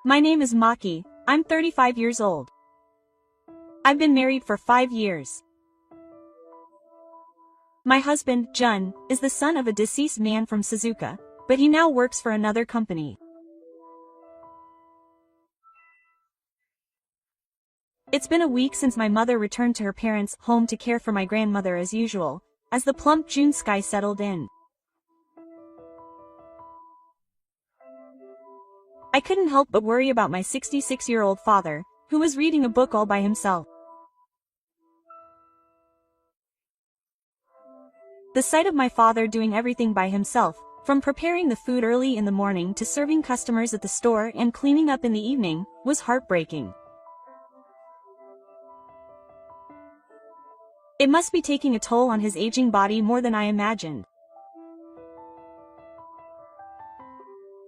My name is Maki, I'm 35 years old. I've been married for 5 years. My husband, Jun, is the son of a deceased man from Suzuka, but he now works for another company. It's been a week since my mother returned to her parents' home to care for my grandmother as usual, as the plump June sky settled in. I couldn't help but worry about my 66-year-old father, who was reading a book all by himself. The sight of my father doing everything by himself, from preparing the food early in the morning to serving customers at the store and cleaning up in the evening, was heartbreaking. It must be taking a toll on his aging body more than I imagined.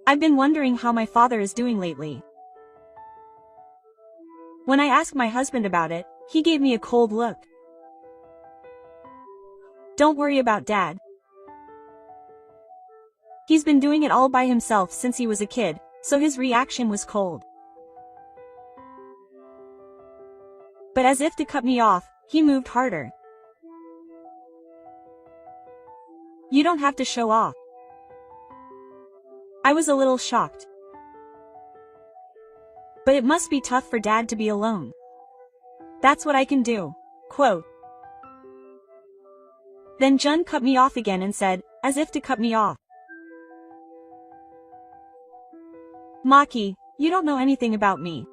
I've been wondering how my father is doing lately. When I asked my husband about it, he gave me a cold look. Don't worry about Dad. He's been doing it all by himself since he was a kid, so his reaction was cold. But as if to cut me off, he moved harder. You don't have to show off. I was a little shocked. But it must be tough for Dad to be alone. That's what I can do. Quote. Then Jun cut me off again and said, as if to cut me off. Maki, you don't know anything about me.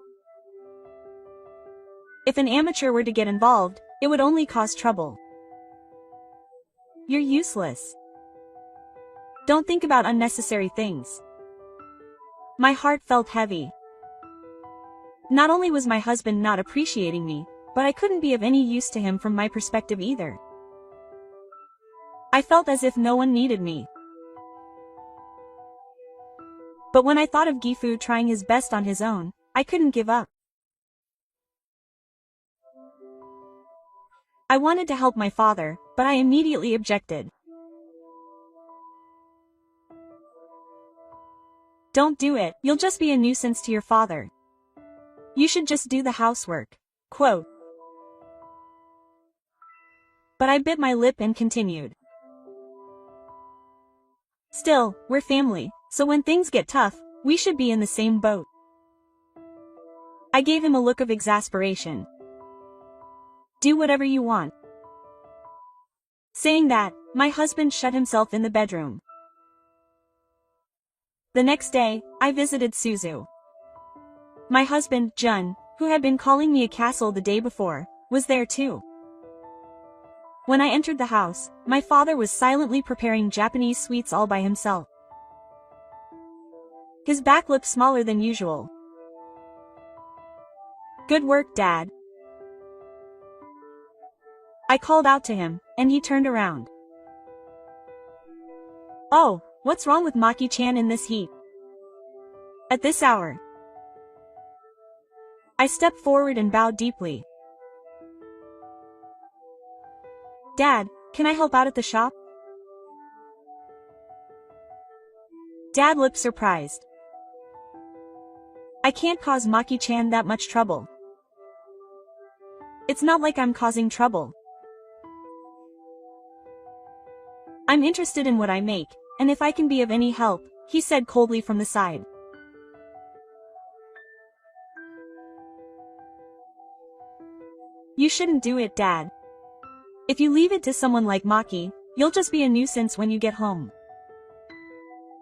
If an amateur were to get involved, it would only cause trouble. You're useless. Don't think about unnecessary things. My heart felt heavy. Not only was my husband not appreciating me, but I couldn't be of any use to him from my perspective either. I felt as if no one needed me. But when I thought of Gifu trying his best on his own, I couldn't give up. I wanted to help my father, but I immediately objected. Don't do it, you'll just be a nuisance to your father. You should just do the housework. Quote. But I bit my lip and continued. Still, we're family, so when things get tough, we should be in the same boat. I gave him a look of exasperation. Do whatever you want. Saying that, my husband shut himself in the bedroom. The next day, I visited Suzu. My husband, Jun, who had been calling me a castle the day before, was there too. When I entered the house, my father was silently preparing Japanese sweets all by himself. His back looked smaller than usual. Good work, Dad. I called out to him, and he turned around. Oh, what's wrong with Maki-chan in this heat? At this hour? I stepped forward and bowed deeply. Dad, can I help out at the shop? Dad looked surprised. I can't cause Maki-chan that much trouble. It's not like I'm causing trouble. I'm interested in what I make, and if I can be of any help, he said coldly from the side. You shouldn't do it, Dad. If you leave it to someone like Maki, you'll just be a nuisance when you get home.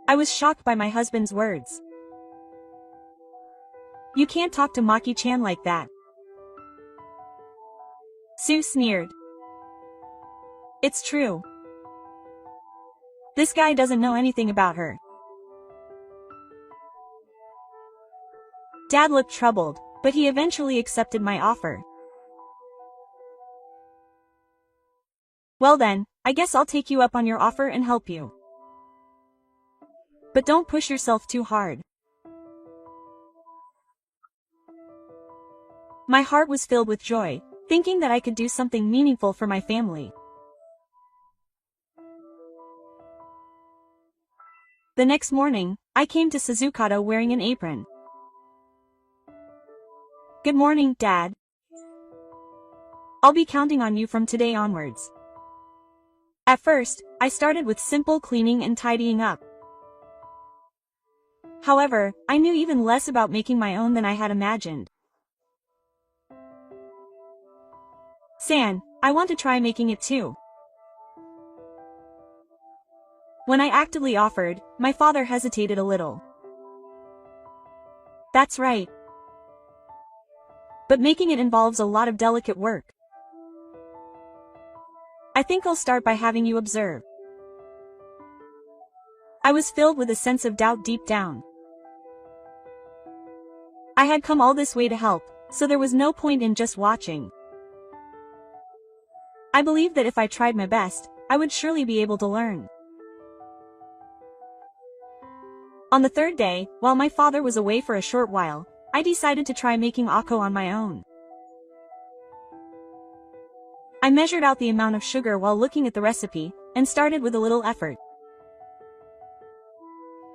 I was shocked by my husband's words. You can't talk to Maki-chan like that. Sue sneered. It's true. This guy doesn't know anything about her. Dad looked troubled, but he eventually accepted my offer. Well then, I guess I'll take you up on your offer and help you. But don't push yourself too hard. My heart was filled with joy, thinking that I could do something meaningful for my family. The next morning, I came to Suzuka wearing an apron. Good morning, Dad. I'll be counting on you from today onwards. At first, I started with simple cleaning and tidying up. However, I knew even less about making my own than I had imagined. San, I want to try making it too. When I actively offered, my father hesitated a little. That's right. But making it involves a lot of delicate work. I think I'll start by having you observe. I was filled with a sense of doubt deep down. I had come all this way to help, so there was no point in just watching. I believed that if I tried my best, I would surely be able to learn. On the third day, while my father was away for a short while, I decided to try making ako on my own. I measured out the amount of sugar while looking at the recipe, and started with a little effort.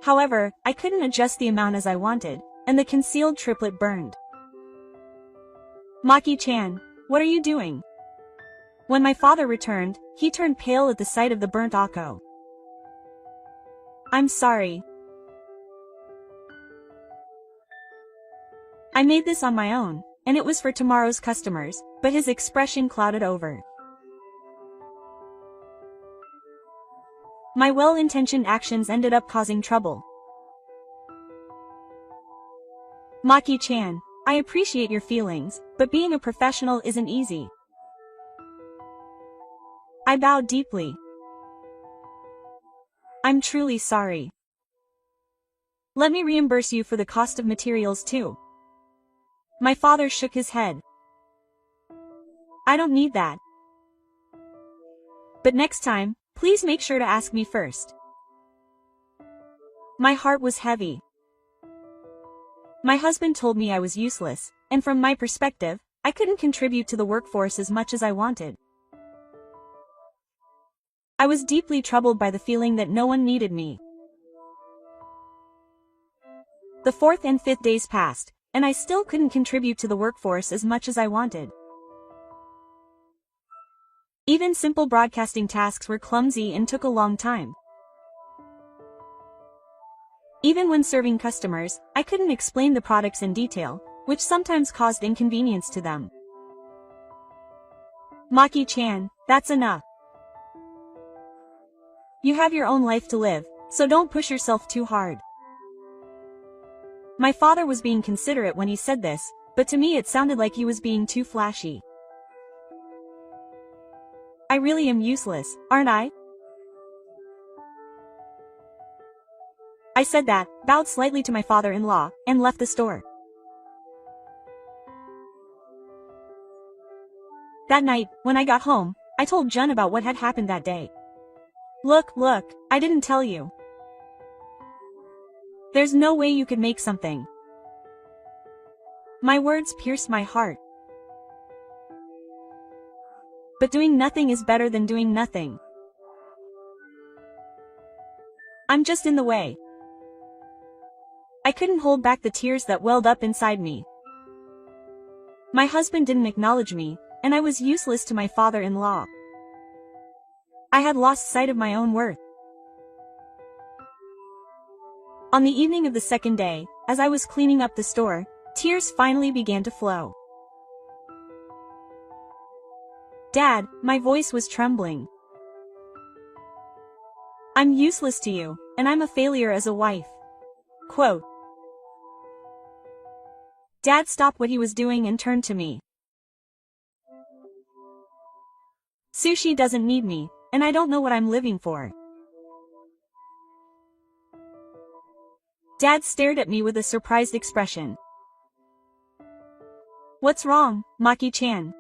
However, I couldn't adjust the amount as I wanted, and the concealed triplet burned. Maki-chan, what are you doing? When my father returned, he turned pale at the sight of the burnt ako. I'm sorry. I made this on my own, and it was for tomorrow's customers, but his expression clouded over. My well-intentioned actions ended up causing trouble. Maki-chan, I appreciate your feelings, but being a professional isn't easy. I bowed deeply. I'm truly sorry. Let me reimburse you for the cost of materials too. My father shook his head. I don't need that. But next time, please make sure to ask me first. My heart was heavy. My husband told me I was useless, and from my perspective, I couldn't contribute to the workforce as much as I wanted. I was deeply troubled by the feeling that no one needed me. The fourth and fifth days passed, and I still couldn't contribute to the workforce as much as I wanted. Even simple broadcasting tasks were clumsy and took a long time. Even when serving customers, I couldn't explain the products in detail, which sometimes caused inconvenience to them. Maki-chan, that's enough. You have your own life to live, so don't push yourself too hard. My father was being considerate when he said this, but to me it sounded like he was being too flashy. I really am useless, aren't I? I said that, bowed slightly to my father-in-law, and left the store. That night, when I got home, I told Jun about what had happened that day. Look, I didn't tell you. There's no way you could make something. My words pierced my heart. But doing nothing is better than doing nothing. I'm just in the way. I couldn't hold back the tears that welled up inside me. My husband didn't acknowledge me, and I was useless to my father-in-law. I had lost sight of my own worth. On the evening of the second day, as I was cleaning up the store, tears finally began to flow. Dad, my voice was trembling. I'm useless to you, and I'm a failure as a wife. Quote. Dad stopped what he was doing and turned to me. Sushi doesn't need me, and I don't know what I'm living for. Dad stared at me with a surprised expression. What's wrong, Maki-chan?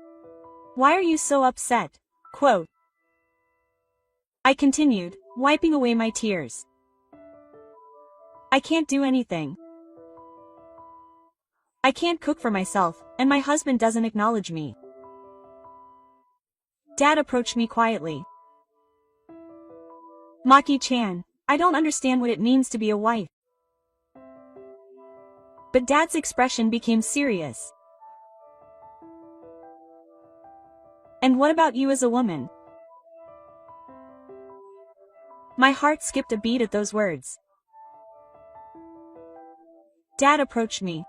Why are you so upset? Quote. I continued, wiping away my tears. I can't do anything. I can't cook for myself, and my husband doesn't acknowledge me. Dad approached me quietly. Maki-chan, I don't understand what it means to be a wife. But Dad's expression became serious. And what about you as a woman? My heart skipped a beat at those words. Dad approached me.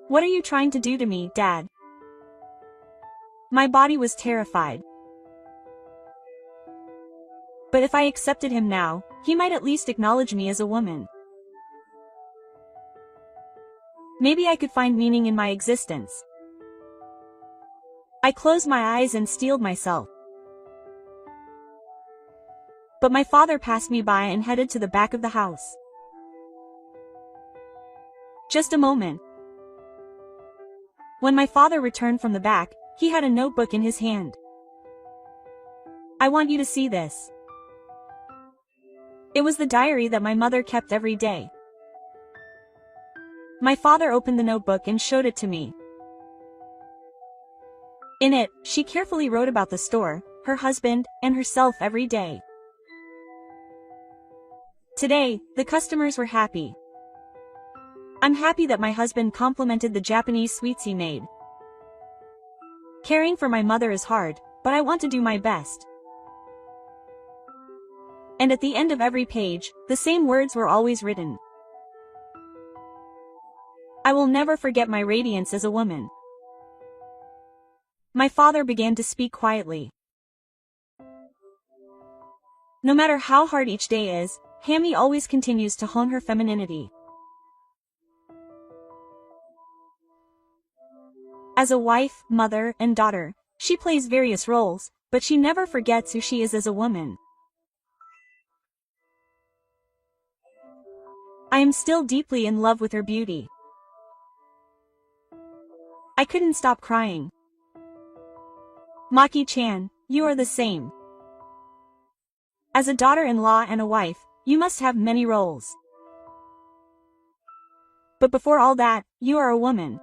What are you trying to do to me, Dad? My body was terrified. But if I accepted him now, he might at least acknowledge me as a woman. Maybe I could find meaning in my existence. I closed my eyes and steeled myself. But my father passed me by and headed to the back of the house. Just a moment. When my father returned from the back, he had a notebook in his hand. I want you to see this. It was the diary that my mother kept every day. My father opened the notebook and showed it to me. In it, she carefully wrote about the store, her husband, and herself every day. Today, the customers were happy. I'm happy that my husband complimented the Japanese sweets he made. Caring for my mother is hard, but I want to do my best. And at the end of every page, the same words were always written. I will never forget my radiance as a woman. My father began to speak quietly. No matter how hard each day is, Hammy always continues to hone her femininity. As a wife, mother, and daughter, she plays various roles, but she never forgets who she is as a woman. I am still deeply in love with her beauty. I couldn't stop crying. Maki-chan, you are the same. As a daughter-in-law and a wife, you must have many roles. But before all that, you are a woman.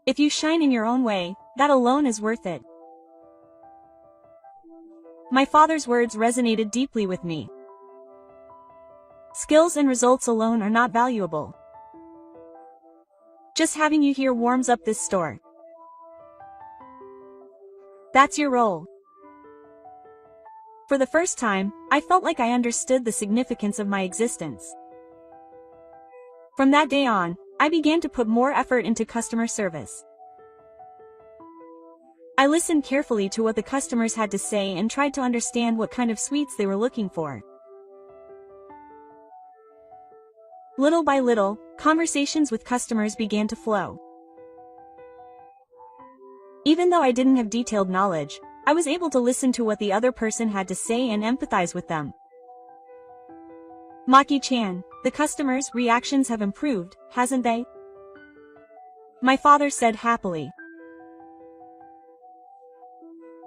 If you shine in your own way, that alone is worth it. My father's words resonated deeply with me. Skills and results alone are not valuable. Just having you here warms up this store. That's your role. For the first time, I felt like I understood the significance of my existence. From that day on, I began to put more effort into customer service. I listened carefully to what the customers had to say and tried to understand what kind of sweets they were looking for. Little by little, conversations with customers began to flow. Even though I didn't have detailed knowledge, I was able to listen to what the other person had to say and empathize with them. Maki-chan, the customers' reactions have improved, hasn't they? My father said happily.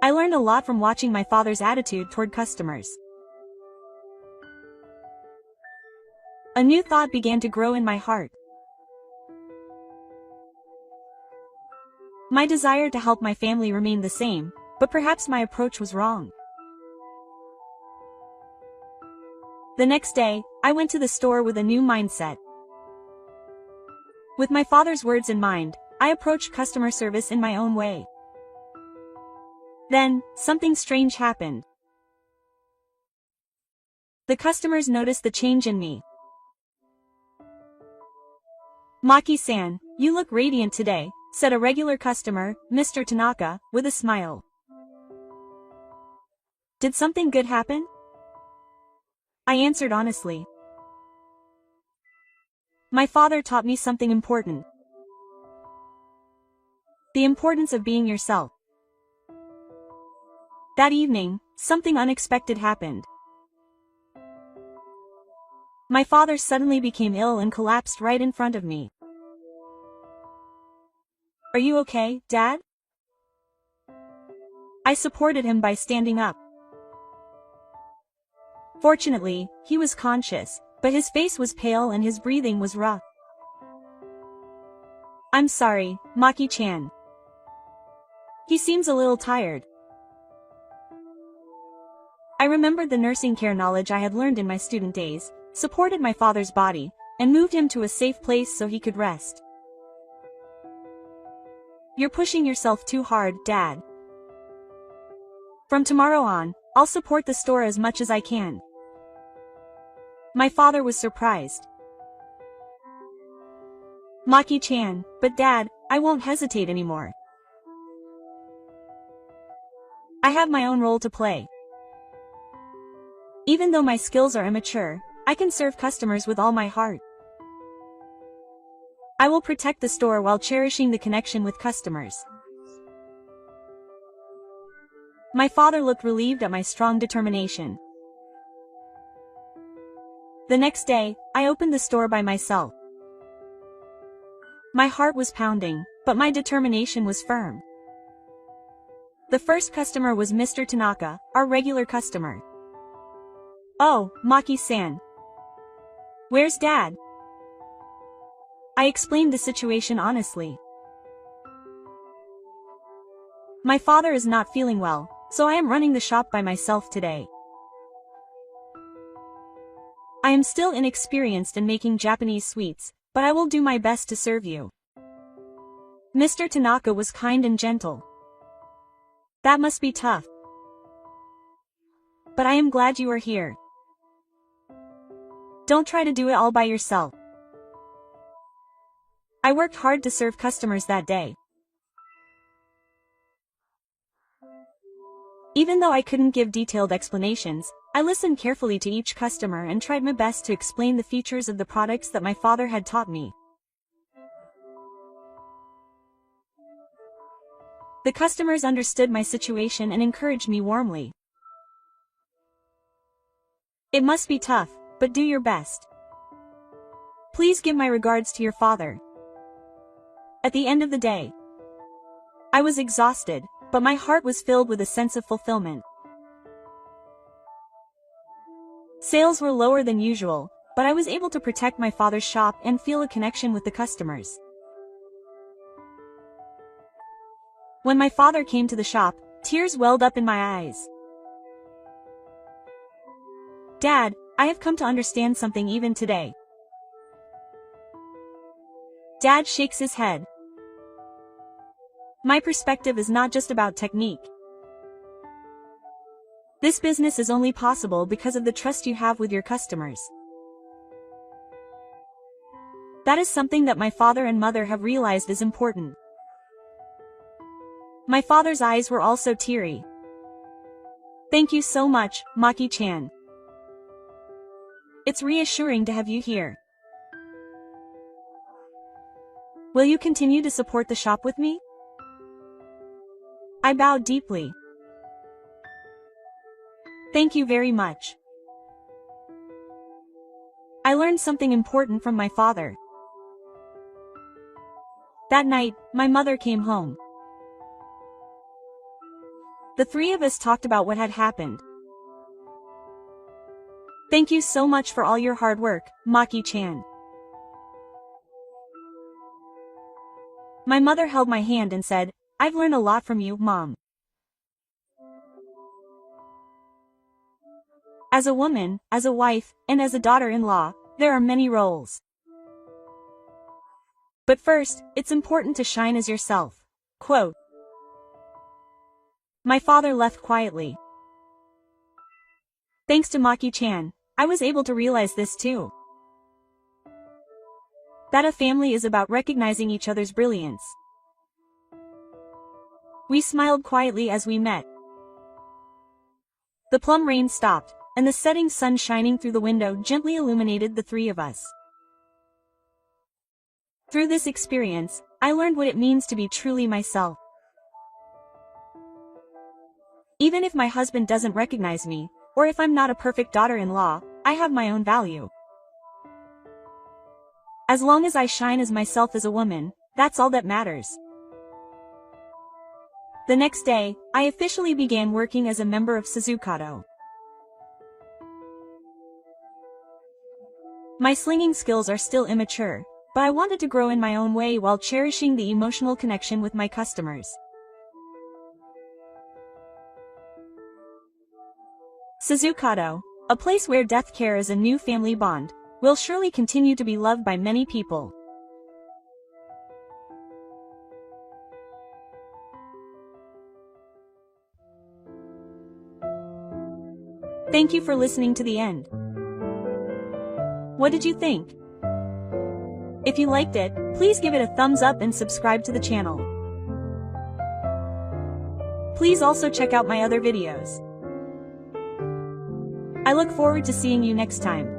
I learned a lot from watching my father's attitude toward customers. A new thought began to grow in my heart. My desire to help my family remained the same, but perhaps my approach was wrong. The next day, I went to the store with a new mindset. With my father's words in mind, I approached customer service in my own way. Then, something strange happened. The customers noticed the change in me. Maki-san, you look radiant today, said a regular customer, Mr. Tanaka, with a smile. Did something good happen? I answered honestly. My father taught me something important. The importance of being yourself. That evening, something unexpected happened. My father suddenly became ill and collapsed right in front of me. Are you okay, Dad? I supported him by standing up. Fortunately, he was conscious, but his face was pale and his breathing was rough. I'm sorry, Maki-chan. He seems a little tired. I remembered the nursing care knowledge I had learned in my student days, supported my father's body, and moved him to a safe place so he could rest. You're pushing yourself too hard, Dad. From tomorrow on, I'll support the store as much as I can. My father was surprised. Maki-chan, but Dad, I won't hesitate anymore. I have my own role to play. Even though my skills are immature, I can serve customers with all my heart. I will protect the store while cherishing the connection with customers. My father looked relieved at my strong determination. The next day, I opened the store by myself. My heart was pounding, but my determination was firm. The first customer was Mr. Tanaka, our regular customer. Oh, Maki-san. Where's Dad? I explained the situation honestly. My father is not feeling well, so I am running the shop by myself today. I am still inexperienced in making Japanese sweets, but I will do my best to serve you. Mr. Tanaka was kind and gentle. That must be tough. But I am glad you are here. Don't try to do it all by yourself. I worked hard to serve customers that day. Even though I couldn't give detailed explanations, I listened carefully to each customer and tried my best to explain the features of the products that my father had taught me. The customers understood my situation and encouraged me warmly. It must be tough, but do your best. Please give my regards to your father. At the end of the day, I was exhausted, but my heart was filled with a sense of fulfillment. Sales were lower than usual, but I was able to protect my father's shop and feel a connection with the customers. When my father came to the shop, tears welled up in my eyes. Dad, I have come to understand something even today. Dad shakes his head. My perspective is not just about technique. This business is only possible because of the trust you have with your customers. That is something that my father and mother have realized is important. My father's eyes were also teary. Thank you so much, Maki-chan. It's reassuring to have you here. Will you continue to support the shop with me? I bowed deeply. Thank you very much. I learned something important from my father. That night, my mother came home. The three of us talked about what had happened. Thank you so much for all your hard work, Maki-chan. My mother held my hand and said, I've learned a lot from you, Mom. As a woman, as a wife, and as a daughter-in-law, there are many roles. But first, it's important to shine as yourself. Quote. My father left quietly. Thanks to Maki-chan, I was able to realize this too. That a family is about recognizing each other's brilliance. We smiled quietly as we met. The plum rain stopped, and the setting sun shining through the window gently illuminated the three of us. Through this experience, I learned what it means to be truly myself. Even if my husband doesn't recognize me, or if I'm not a perfect daughter-in-law, I have my own value. As long as I shine as myself as a woman, that's all that matters. The next day, I officially began working as a member of Suzukato. My slinging skills are still immature, but I wanted to grow in my own way while cherishing the emotional connection with my customers. Suzukato, a place where death care is a new family bond, will surely continue to be loved by many people. Thank you for listening to the end. What did you think? If you liked it, please give it a thumbs up and subscribe to the channel. Please also check out my other videos. I look forward to seeing you next time.